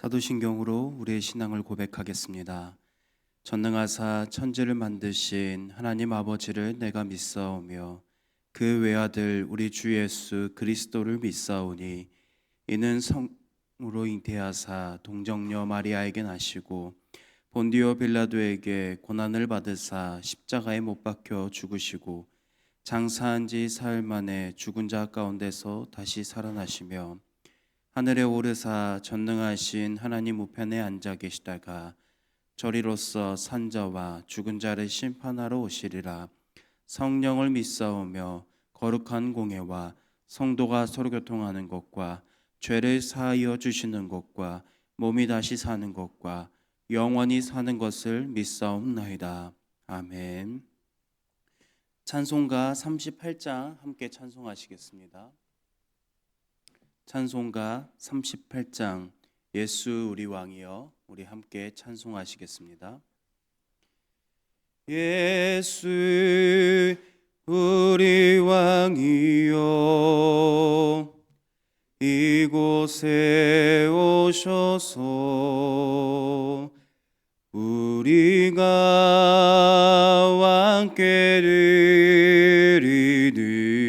사도신경으로 우리의 신앙을 고백하겠습니다. 전능하사 천지를 만드신 하나님 아버지를 내가 믿사오며 그 외아들 우리 주 예수 그리스도를 믿사오니 이는 성으로 잉태하사 동정녀 마리아에게 나시고 본디오 빌라도에게 고난을 받으사 십자가에 못 박혀 죽으시고 장사한 지 사흘 만에 죽은 자 가운데서 다시 살아나시며 하늘에 오르사 전능하신 하나님 우편에 앉아 계시다가 저리로서 산자와 죽은 자를 심판하러 오시리라. 성령을 믿사오며 거룩한 공예와 성도가 서로 교통하는 것과 죄를 사하여 주시는 것과 몸이 다시 사는 것과 영원히 사는 것을 믿사옵나이다. 아멘. 찬송가 38장 함께 찬송하시겠습니다. 찬송가 38장 예수 우리 왕이여, 우리 함께 찬송하시겠습니다. 예수 우리 왕이여, 이곳에 오셔서 우리가 왕께 드리는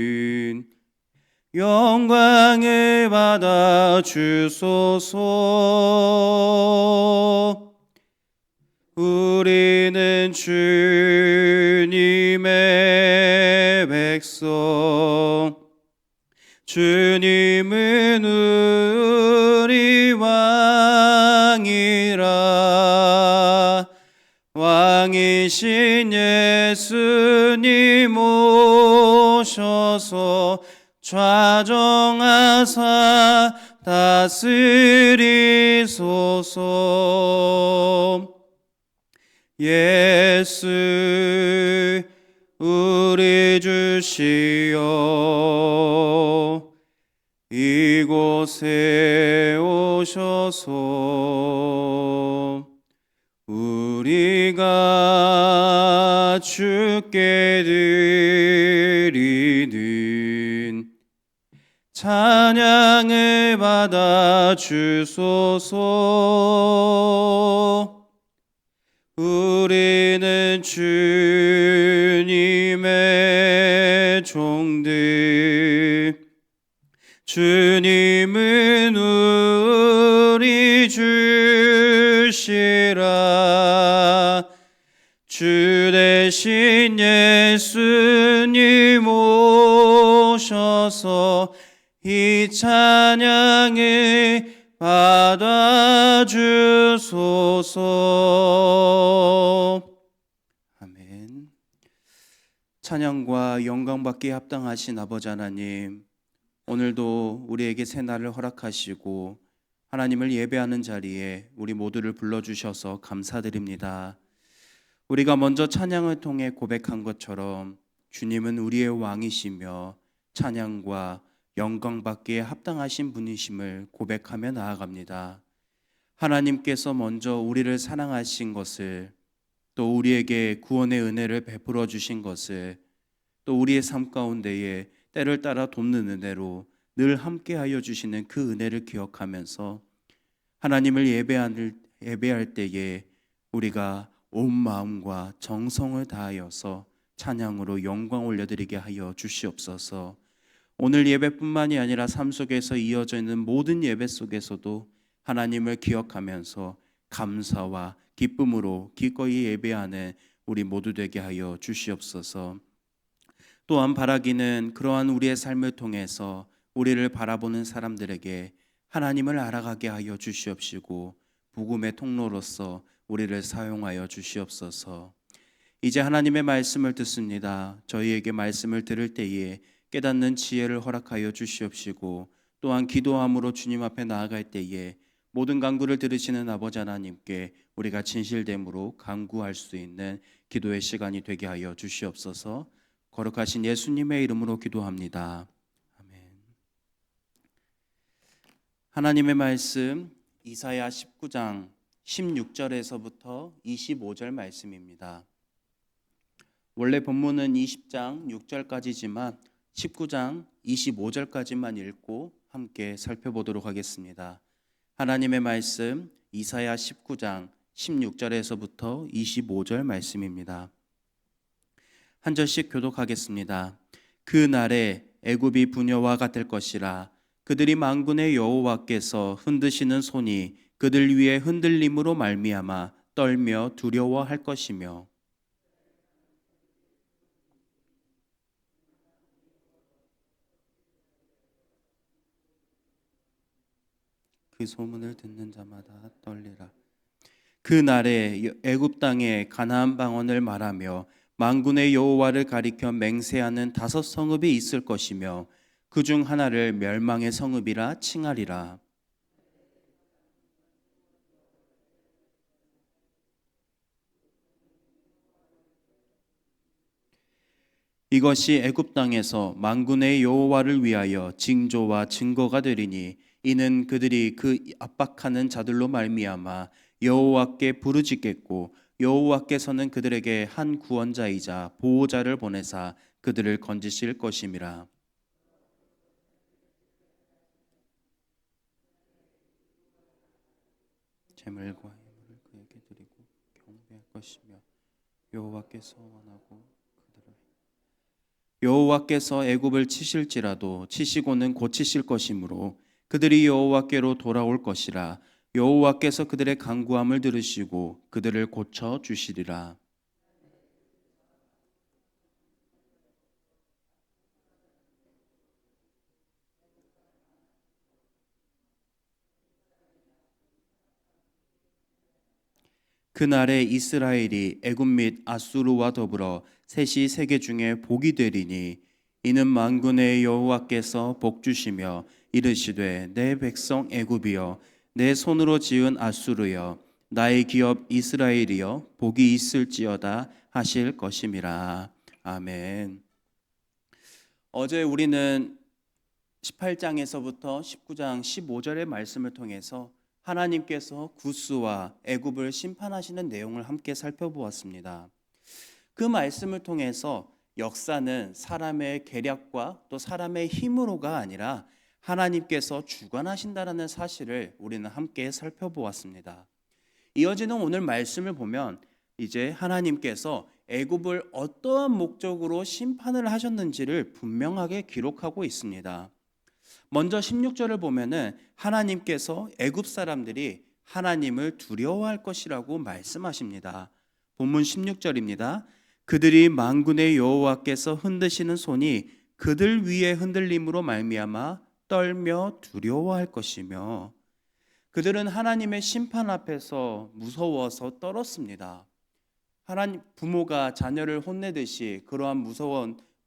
영광을 받아 주소서. 우리는 주님의 백성, 주님은 우리 왕이라. 왕이신 예수님 오셔서 좌정하사 다스리소서. 예수 우리 주시여, 이곳에 오셔서 우리가 주께 드리는 찬양을 받아 주소서. 우리는 주님의 종들, 주님은 우리 주시라. 주 대신 예수님 오셔서 이 찬양을 받아 주소서. 아멘. 찬양과 영광 받기에 합당하신 아버지 하나님, 오늘도 우리에게 새 날을 허락하시고 하나님을 예배하는 자리에 우리 모두를 불러주셔서 감사드립니다. 우리가 먼저 찬양을 통해 고백한 것처럼 주님은 우리의 왕이시며 찬양과 영광 받기에 합당하신 분이심을 고백하며 나아갑니다. 하나님께서 먼저 우리를 사랑하신 것을, 또 우리에게 구원의 은혜를 베풀어 주신 것을, 또 우리의 삶 가운데에 때를 따라 돕는 은혜로 늘 함께하여 주시는 그 은혜를 기억하면서 하나님을 예배할 때에 우리가 온 마음과 정성을 다하여서 찬양으로 영광 올려드리게 하여 주시옵소서. 오늘 예배뿐만이 아니라 삶 속에서 이어져 있는 모든 예배 속에서도 하나님을 기억하면서 감사와 기쁨으로 기꺼이 예배하는 우리 모두 되게 하여 주시옵소서. 또한 바라기는 그러한 우리의 삶을 통해서 우리를 바라보는 사람들에게 하나님을 알아가게 하여 주시옵시고 복음의 통로로서 우리를 사용하여 주시옵소서. 이제 하나님의 말씀을 듣습니다. 저희에게 말씀을 들을 때에 깨닫는 지혜를 허락하여 주시옵시고, 또한 기도함으로 주님 앞에 나아갈 때에 모든 간구를 들으시는 아버지 하나님께 우리가 진실됨으로 간구할 수 있는 기도의 시간이 되게 하여 주시옵소서. 거룩하신 예수님의 이름으로 기도합니다. 아멘. 하나님의 말씀 이사야 19장 16절에서부터 25절 말씀입니다. 원래 본문은 20장 6절까지지만 19장 25절까지만 읽고 함께 살펴보도록 하겠습니다. 하나님의 말씀 이사야 19장 16절에서부터 25절 말씀입니다. 한 절씩 교독하겠습니다. 그 날에 애굽이 부녀와 같을 것이라. 그들이 만군의 여호와께서 흔드시는 손이 그들 위에 흔들림으로 말미암아 떨며 두려워할 것이며, 그 소문을 듣는 자마다 떨리라. 그 날에 애굽 땅에 가나안 방언을 말하며 만군의 여호와를 가리켜 맹세하는 5성읍이 있을 것이며 그 중 하나를 멸망의 성읍이라 칭하리라. 이것이 애굽 땅에서 만군의 여호와를 위하여 징조와 증거가 되리니 이는 그들이 그 압박하는 자들로 말미암아 여호와께 부르짖겠고 여호와께서는 그들에게 한 구원자이자 보호자를 보내사 그들을 건지실 것임이라. 재물과 예물을 그에게 드리고 경배할 것이며 여호와께서 원하고 그들을 여호와께서 애굽을 치실지라도 치시고는 고치실 것이므로 그들이 여호와께로 돌아올 것이라. 여호와께서 그들의 간구함을 들으시고 그들을 고쳐 주시리라. 그날에 이스라엘이 애굽 및 아수르와 더불어 셋이 세계 중에 복이 되리니 이는 만군의 여호와께서 복 주시며 이르시되 내 백성 애굽이여 내 손으로 지은 아수르여 나의 기업 이스라엘이여 복이 있을지어다 하실 것임이라. 아멘. 어제 우리는 18장에서부터 19장 15절의 말씀을 통해서 하나님께서 구스와 애굽을 심판하시는 내용을 함께 살펴보았습니다. 그 말씀을 통해서 역사는 사람의 계략과 또 사람의 힘으로가 아니라 하나님께서 주관하신다라는 사실을 우리는 함께 살펴보았습니다. 이어지는 오늘 말씀을 보면 이제 하나님께서 애굽을 어떠한 목적으로 심판을 하셨는지를 분명하게 기록하고 있습니다. 먼저 16절을 보면은 하나님께서 애굽 사람들이 하나님을 두려워할 것이라고 말씀하십니다. 본문 16절입니다. 그들이 만군의 여호와께서 흔드시는 손이 그들 위에 흔들림으로 말미암아 떨며 두려워할 것이며, 그들은 하나님의 심판 앞에서 무서워서 떨었습니다. 하나님 부모가 자녀를 혼내듯이 그러한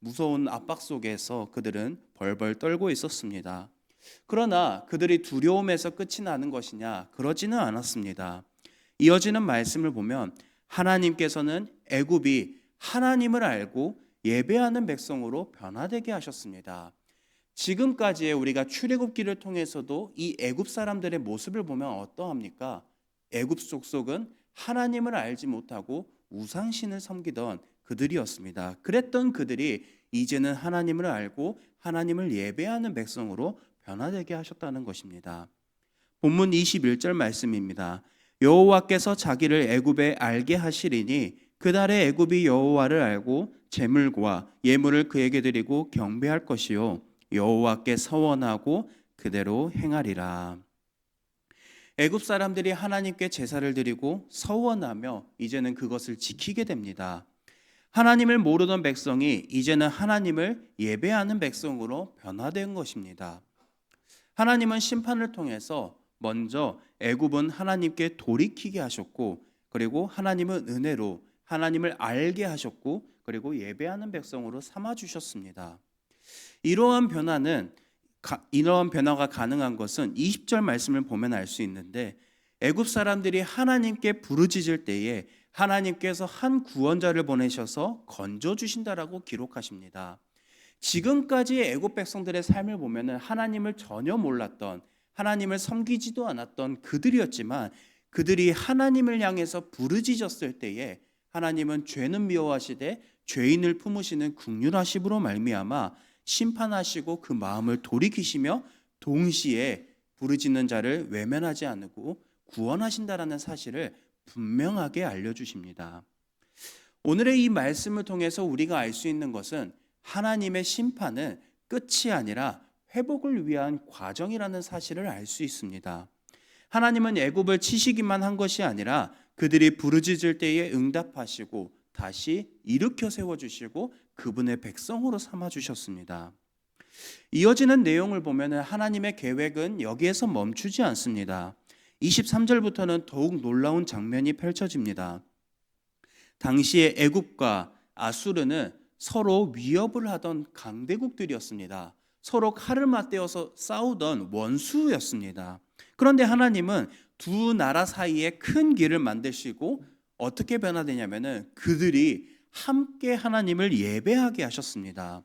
무서운 압박 속에서 그들은 벌벌 떨고 있었습니다. 그러나 그들이 두려움에서 끝이 나는 것이냐? 그러지는 않았습니다. 이어지는 말씀을 보면 하나님께서는 애굽이 하나님을 알고 예배하는 백성으로 변화되게 하셨습니다. 지금까지의 우리가 출애굽기를 통해서도 이 애굽 사람들의 모습을 보면 어떠합니까? 애굽 속속은 하나님을 알지 못하고 우상신을 섬기던 그들이었습니다. 그랬던 그들이 이제는 하나님을 알고 하나님을 예배하는 백성으로 변화되게 하셨다는 것입니다. 본문 21절 말씀입니다. 여호와께서 자기를 애굽에 알게 하시리니 그날에 애굽이 여호와를 알고 제물과 예물을 그에게 드리고 경배할 것이요 여호와께 서원하고 그대로 행하리라. 애굽 사람들이 하나님께 제사를 드리고 서원하며 이제는 그것을 지키게 됩니다. 하나님을 모르던 백성이 이제는 하나님을 예배하는 백성으로 변화된 것입니다. 하나님은 심판을 통해서 먼저 애굽은 하나님께 돌이키게 하셨고, 그리고 하나님은 은혜로 하나님을 알게 하셨고, 그리고 예배하는 백성으로 삼아 주셨습니다. 이러한 변화가 가능한 것은 20절 말씀을 보면 알 수 있는데, 애굽 사람들이 하나님께 부르짖을 때에 하나님께서 한 구원자를 보내셔서 건져 주신다라고 기록하십니다. 지금까지 애굽 백성들의 삶을 보면은 하나님을 전혀 몰랐던, 하나님을 섬기지도 않았던 그들이었지만, 그들이 하나님을 향해서 부르짖었을 때에 하나님은 죄는 미워하시되 죄인을 품으시는 긍휼하심으로 말미암아 심판하시고 그 마음을 돌이키시며 동시에 부르짖는 자를 외면하지 않고 구원하신다라는 사실을 분명하게 알려주십니다. 오늘의 이 말씀을 통해서 우리가 알 수 있는 것은 하나님의 심판은 끝이 아니라 회복을 위한 과정이라는 사실을 알 수 있습니다. 하나님은 애굽을 치시기만 한 것이 아니라 그들이 부르짖을 때에 응답하시고 다시 일으켜 세워주시고 그분의 백성으로 삼아주셨습니다. 이어지는 내용을 보면 하나님의 계획은 여기에서 멈추지 않습니다. 23절부터는 더욱 놀라운 장면이 펼쳐집니다. 당시에 애굽과 아수르는 서로 위협을 하던 강대국들이었습니다. 서로 칼을 맞대어서 싸우던 원수였습니다. 그런데 하나님은 두 나라 사이에 큰 길을 만드시고 어떻게 변화되냐면은 그들이 함께 하나님을 예배하게 하셨습니다.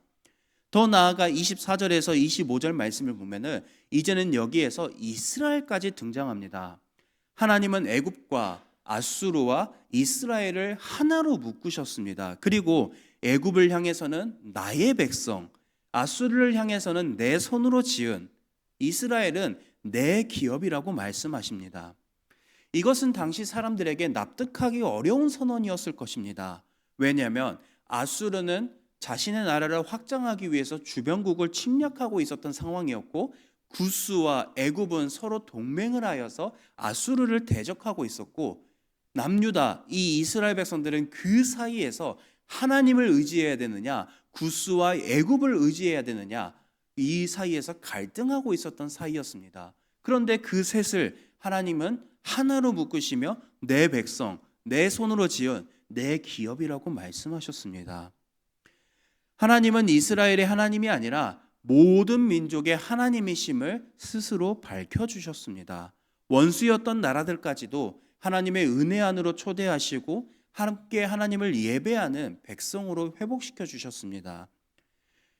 더 나아가 24절에서 25절 말씀을 보면은 이제는 여기에서 이스라엘까지 등장합니다. 하나님은 애굽과 아수르와 이스라엘을 하나로 묶으셨습니다. 그리고 애굽을 향해서는 나의 백성, 아수르를 향해서는 내 손으로 지은, 이스라엘은 내 기업이라고 말씀하십니다. 이것은 당시 사람들에게 납득하기 어려운 선언이었을 것입니다. 왜냐하면 아수르는 자신의 나라를 확장하기 위해서 주변국을 침략하고 있었던 상황이었고 구스와 애굽은 서로 동맹을 하여서 아수르를 대적하고 있었고 남유다 이 이스라엘 백성들은 그 사이에서 하나님을 의지해야 되느냐 구스와 애굽을 의지해야 되느냐 이 사이에서 갈등하고 있었던 사이였습니다. 그런데 그 셋을 하나님은 하나로 묶으시며 내 백성, 내 손으로 지은 내 기업이라고 말씀하셨습니다. 하나님은 이스라엘의 하나님이 아니라 모든 민족의 하나님이심을 스스로 밝혀주셨습니다. 원수였던 나라들까지도 하나님의 은혜 안으로 초대하시고 함께 하나님을 예배하는 백성으로 회복시켜 주셨습니다.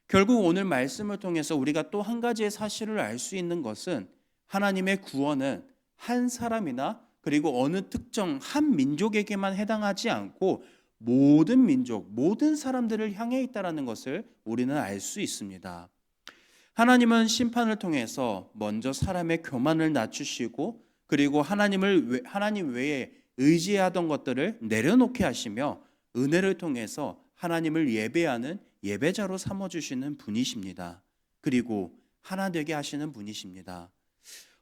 결국 오늘 말씀을 통해서 우리가 또 한 가지의 사실을 알 수 있는 것은 하나님의 구원은 한 사람이나 그리고 어느 특정 한 민족에게만 해당하지 않고 모든 민족, 모든 사람들을 향해 있다는 것을 우리는 알 수 있습니다. 하나님은 심판을 통해서 먼저 사람의 교만을 낮추시고 그리고 하나님 외에 의지하던 것들을 내려놓게 하시며 은혜를 통해서 하나님을 예배하는 예배자로 삼아주시는 분이십니다. 그리고 하나 되게 하시는 분이십니다.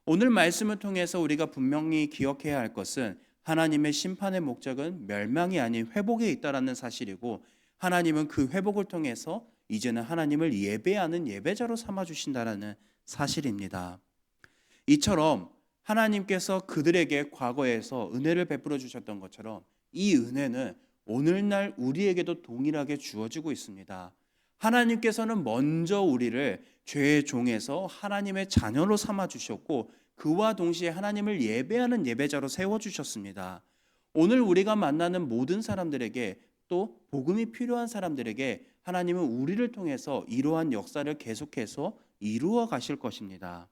오늘 말씀을 통해서 우리가 분명히 기억해야 할 것은 하나님의 심판의 목적은 멸망이 아닌 회복에 있다는 사실이고 하나님은 그 회복을 통해서 이제는 하나님을 예배하는 예배자로 삼아주신다는 사실입니다. 이처럼 하나님께서 그들에게 과거에서 은혜를 베풀어 주셨던 것처럼 이 은혜는 오늘날 우리에게도 동일하게 주어지고 있습니다. 하나님께서는 먼저 우리를 죄의 종에서 하나님의 자녀로 삼아주셨고 그와 동시에 하나님을 예배하는 예배자로 세워주셨습니다. 오늘 우리가 만나는 모든 사람들에게 또 복음이 필요한 사람들에게 하나님은 우리를 통해서 이러한 역사를 계속해서 이루어 가실 것입니다.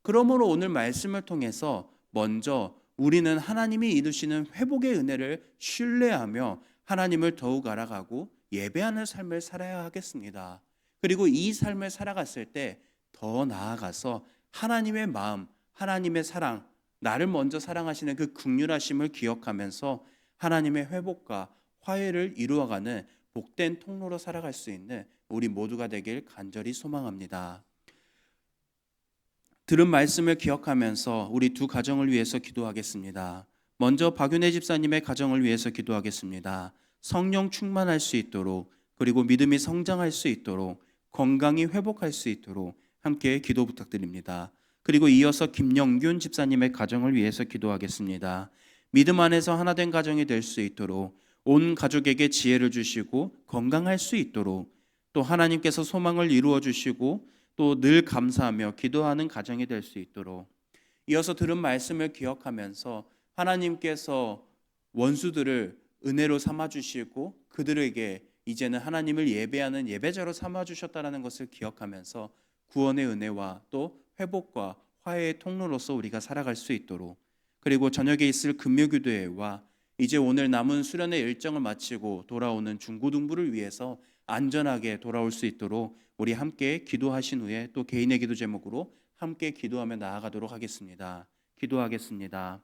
그러므로 오늘 말씀을 통해서 먼저 우리는 하나님이 이루시는 회복의 은혜를 신뢰하며 하나님을 더욱 알아가고 예배하는 삶을 살아야 하겠습니다. 그리고 이 삶을 살아갔을 때 더 나아가서 하나님의 마음, 하나님의 사랑, 나를 먼저 사랑하시는 그 긍휼하심을 기억하면서 하나님의 회복과 화해를 이루어가는 복된 통로로 살아갈 수 있는 우리 모두가 되길 간절히 소망합니다. 들은 말씀을 기억하면서 우리 두 가정을 위해서 기도하겠습니다. 먼저 박윤혜 집사님의 가정을 위해서 기도하겠습니다. 성령 충만할 수 있도록 그리고 믿음이 성장할 수 있도록 건강이 회복할 수 있도록 함께 기도 부탁드립니다. 그리고 이어서 김영균 집사님의 가정을 위해서 기도하겠습니다. 믿음 안에서 하나 된 가정이 될 수 있도록 온 가족에게 지혜를 주시고 건강할 수 있도록 또 하나님께서 소망을 이루어 주시고 또 늘 감사하며 기도하는 가정이 될 수 있도록 이어서 들은 말씀을 기억하면서 하나님께서 원수들을 은혜로 삼아주시고 그들에게 이제는 하나님을 예배하는 예배자로 삼아주셨다는 것을 기억하면서 구원의 은혜와 또 회복과 화해의 통로로서 우리가 살아갈 수 있도록 그리고 저녁에 있을 금요기도회와 이제 오늘 남은 수련의 일정을 마치고 돌아오는 중고등부를 위해서 안전하게 돌아올 수 있도록 우리 함께 기도하신 후에 또 개인의 기도 제목으로 함께 기도하며 나아가도록 하겠습니다. 기도하겠습니다.